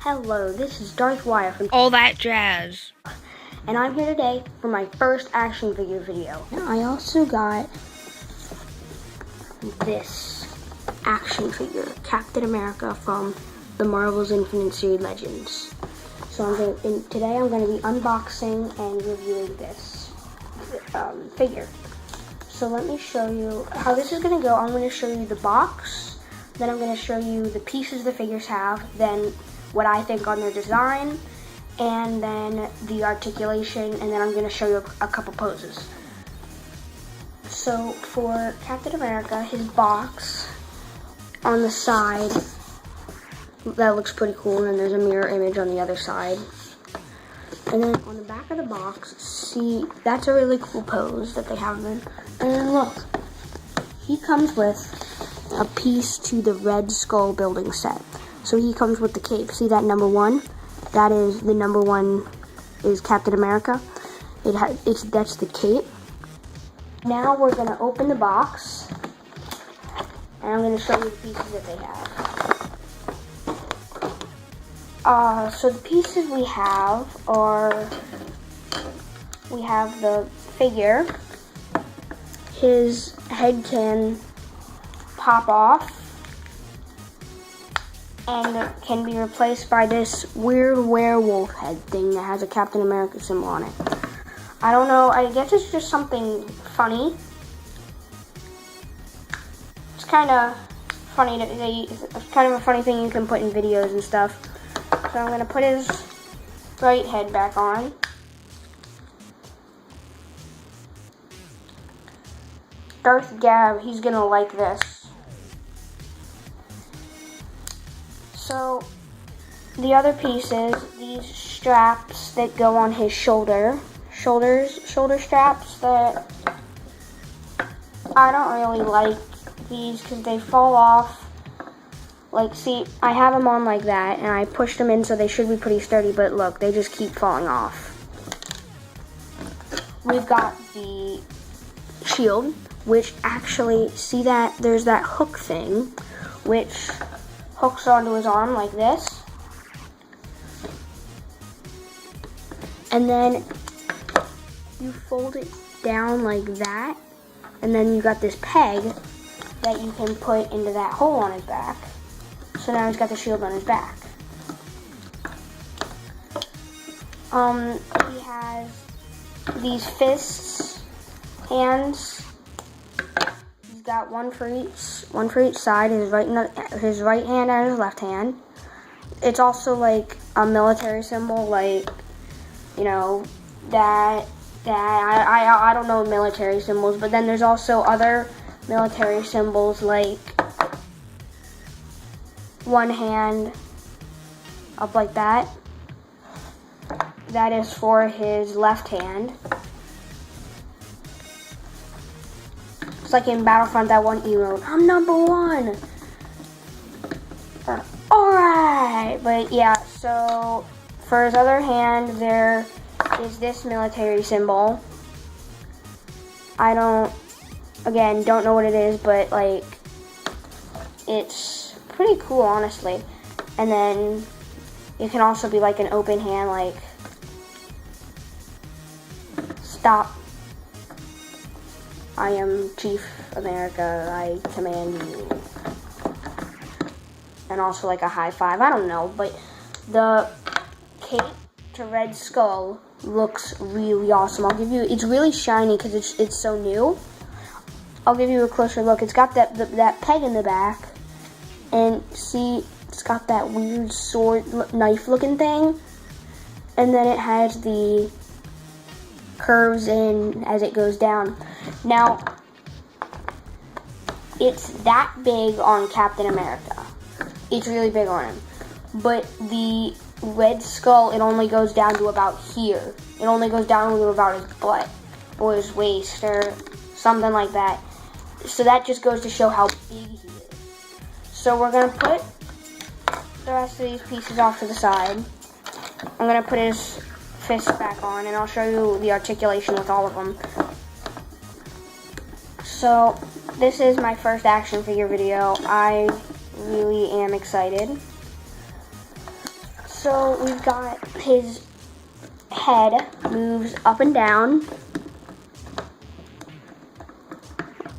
Hello, this is Darth Wire from All That Jazz. And I'm here today for my first action figure video. I also got this action figure, Captain America from the Marvel's Infinite Series Legends. So today I'm going to be unboxing and reviewing this figure. So let me show you how this is going to go. I'm going to show you the box, then I'm going to show you the pieces the figures have, then what I think on their design, and then the articulation, and then I'm going to show you a couple poses. So for Captain America, his box on the side, that looks pretty cool, and then there's a mirror image on the other side. And then on the back of the box, see, that's a really cool pose that they have in. And then look, he comes with a piece to the Red Skull building set. So he comes with the cape. See that number one? That is the number one is Captain America. That's the cape. Now we're gonna open the box, and I'm gonna show you the pieces that they have. So the pieces we have are, we have the figure. His head can pop off and can be replaced by this weird werewolf head thing that has a Captain America symbol on it. I don't know, I guess it's just something funny. It's kind of funny, it's kind of a funny thing you can put in videos and stuff. So I'm going to put his right head back on. Darth Gab, he's going to like this. So the other pieces, these straps that go on his shoulder straps, that I don't really like these because they fall off. Like, see, I have them on like that, and I pushed them in, so they should be pretty sturdy, but look, they just keep falling off. We've got the shield, which actually, see that, there's that hook thing, which hooks onto his arm like this. And then you fold it down like that, and then you got this peg that you can put into that hole on his back. So now he's got the shield on his back. He has these fists, hands. He's got one for each side. His right hand and his left hand. It's also like a military symbol, like, you know, that I don't know military symbols, but then there's also other military symbols like one hand up like that. That is for his left hand. It's like in Battlefront, that one emote, I'm number one. Alright, but yeah, so for his other hand, there is this military symbol. I don't know what it is, but like, it's pretty cool, honestly. And then it can also be like an open hand, like, stop. I am Chief America, I command you. And also like a high five, I don't know, but the cape to Red Skull looks really awesome. It's really shiny because it's so new. I'll give you a closer look. It's got that peg in the back, and see, it's got that weird sword, knife looking thing, and then it has the curves in as it goes down. Now, it's that big on Captain America. It's really big on him. But the Red Skull, it only goes down to about here. It only goes down to about his butt or his waist or something like that. So that just goes to show how big he is. So we're going to put the rest of these pieces off to the side. I'm going to put his fist back on, and I'll show you the articulation with all of them. So this is my first action figure video. I really am excited. So we've got his head moves up and down.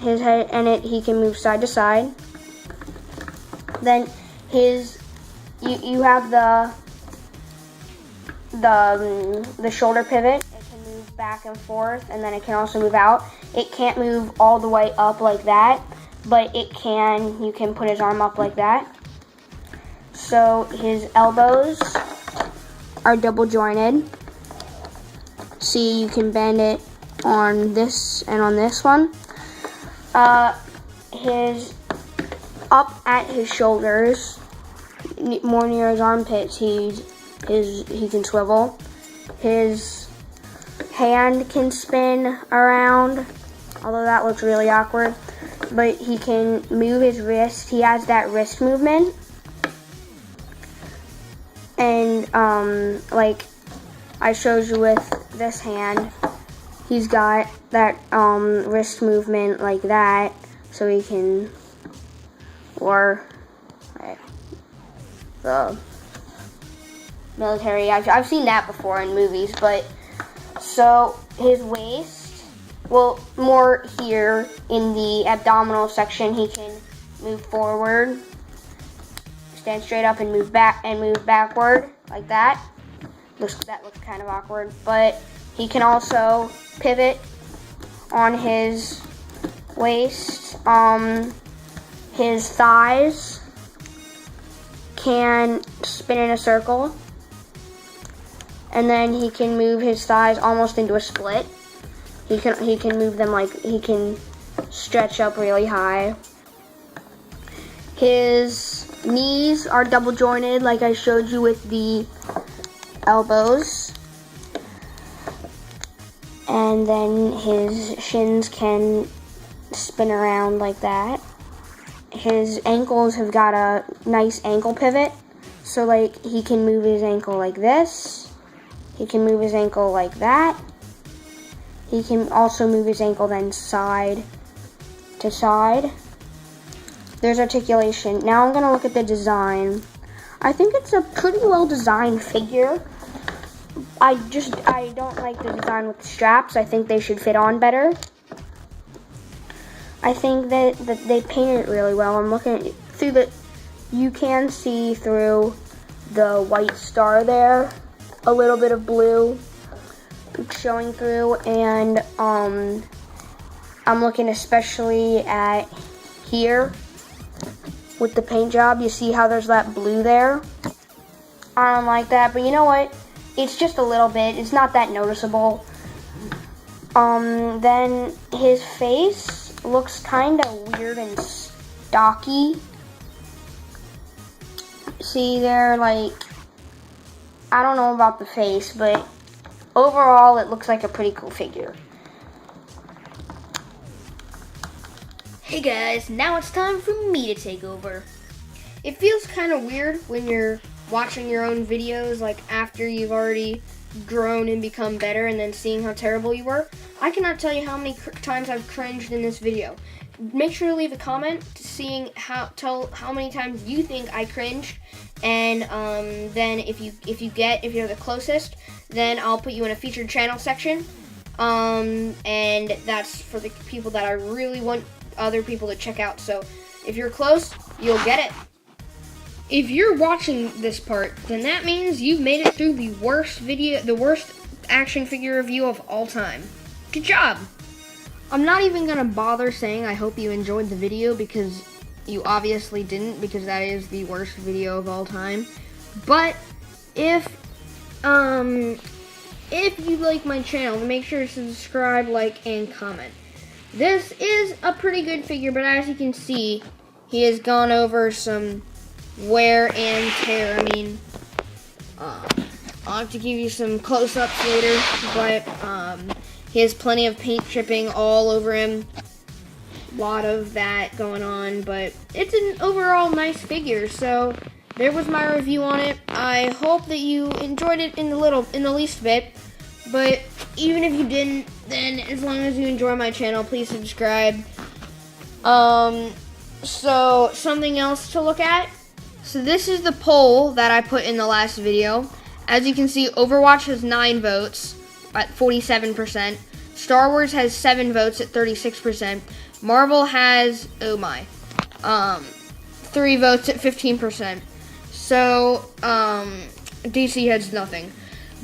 His head, and he can move side to side. Then you have the shoulder pivot. It can move back and forth, and then it can also move out. It can't move all the way up like that, but you can put his arm up like that. So his elbows are double jointed. See, you can bend it on this and on this one. His up at his shoulders, more near his armpits, he can swivel. His hand can spin around, although that looks really awkward. But he can move his wrist. He has that wrist movement. And like I showed you with this hand, he's got that wrist movement like that, so he can, or the military. I've seen that before in movies, but so his waist, well, more here in the abdominal section, he can move forward, stand straight up, and move back and move backward like that. That looks kind of awkward, but he can also pivot on his waist. His thighs can spin in a circle, and then he can move his thighs almost into a split. He can move them like he can stretch up really high. His knees are double jointed, like I showed you with the elbows. And then his shins can spin around like that. His ankles have got a nice ankle pivot. So like he can move his ankle like this. He can move his ankle like that. He can also move his ankle then side to side. There's articulation. Now I'm gonna look at the design. I think it's a pretty well designed figure. I don't like the design with the straps. I think they should fit on better. I think that they painted it really well. I'm looking through you can see through the white star there, a little bit of blue showing through, and I'm looking especially at here with the paint job. You see how there's that blue there? I don't like that, but you know what? It's just a little bit. It's not that noticeable. Then his face looks kind of weird and stocky. See there, like, I don't know about the face, but overall it looks like a pretty cool figure. Hey guys, now it's time for me to take over. It feels kind of weird when you're watching your own videos, like after you've already grown and become better, and then seeing how terrible you were. I cannot tell you how many times I've cringed in this video. Make sure to leave a comment tell how many times you think I cringed, and then if you're the closest, then I'll put you in a featured channel section, and that's for the people that I really want other people to check out. So if you're close, you'll get it. If you're watching this part, then that means you've made it through the worst action figure review of all time. Good job! I'm not even gonna bother saying I hope you enjoyed the video, because you obviously didn't, because that is the worst video of all time. But if you like my channel, make sure to subscribe, like, and comment. This is a pretty good figure, but as you can see, he has gone over some wear and tear. I mean, I'll have to give you some close-ups later, but he has plenty of paint chipping all over him. A lot of that going on, but it's an overall nice figure. So there was my review on it. I hope that you enjoyed it in the least bit. But even if you didn't, then as long as you enjoy my channel, please subscribe. So something else to look at So this is the poll that I put in the last video. As you can see, Overwatch has 9 votes at 47%. Star Wars has 7 votes at 36%. Marvel has, 3 votes at 15%. So, DC has nothing.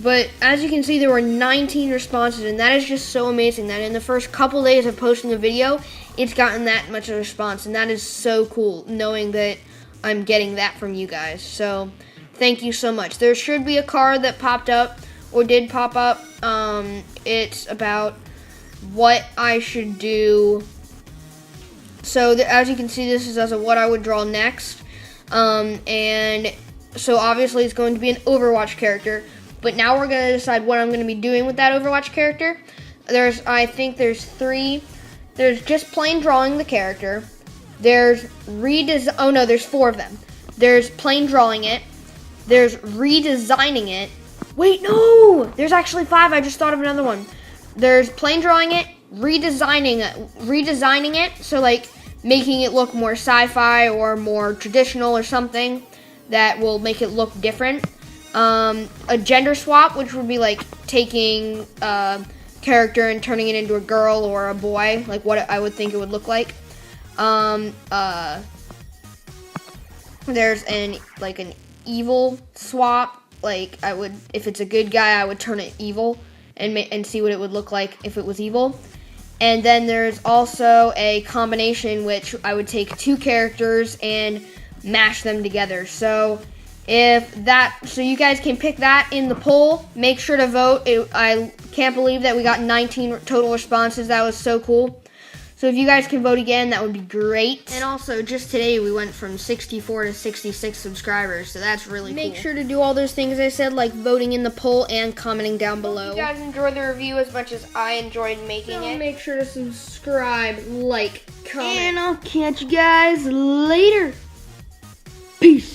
But as you can see, there were 19 responses, and that is just so amazing that in the first couple days of posting a video, it's gotten that much of a response, and that is so cool, knowing that I'm getting that from you guys. So, thank you so much. There should be a card that popped up, or did pop up. It's about what I should do. So, as you can see, this is as of what I would draw next. And so, obviously, it's going to be an Overwatch character. But now we're going to decide what I'm going to be doing with that Overwatch character. I think there's 3. There's just plain drawing the character. There's there's 4 of them. There's plain drawing it. There's redesigning it. Wait, no! There's actually 5. I just thought of another one. There's plain drawing it, redesigning it, so like making it look more sci-fi or more traditional or something that will make it look different. A gender swap, which would be like taking a character and turning it into a girl or a boy, like what I would think it would look like. There's an evil swap, like if it's a good guy, I would turn it evil and see what it would look like if it was evil. And then there's also a combination, which I would take 2 characters and mash them together. So you guys can pick that in the poll. Make sure to vote. I can't believe that we got 19 total responses. That was so cool. So if you guys can vote again, that would be great. And also, just today, we went from 64 to 66 subscribers, so that's really cool. Make sure to do all those things I said, like voting in the poll and commenting down below. If you guys enjoyed the review as much as I enjoyed making it, make sure to subscribe, like, comment. And I'll catch you guys later. Peace.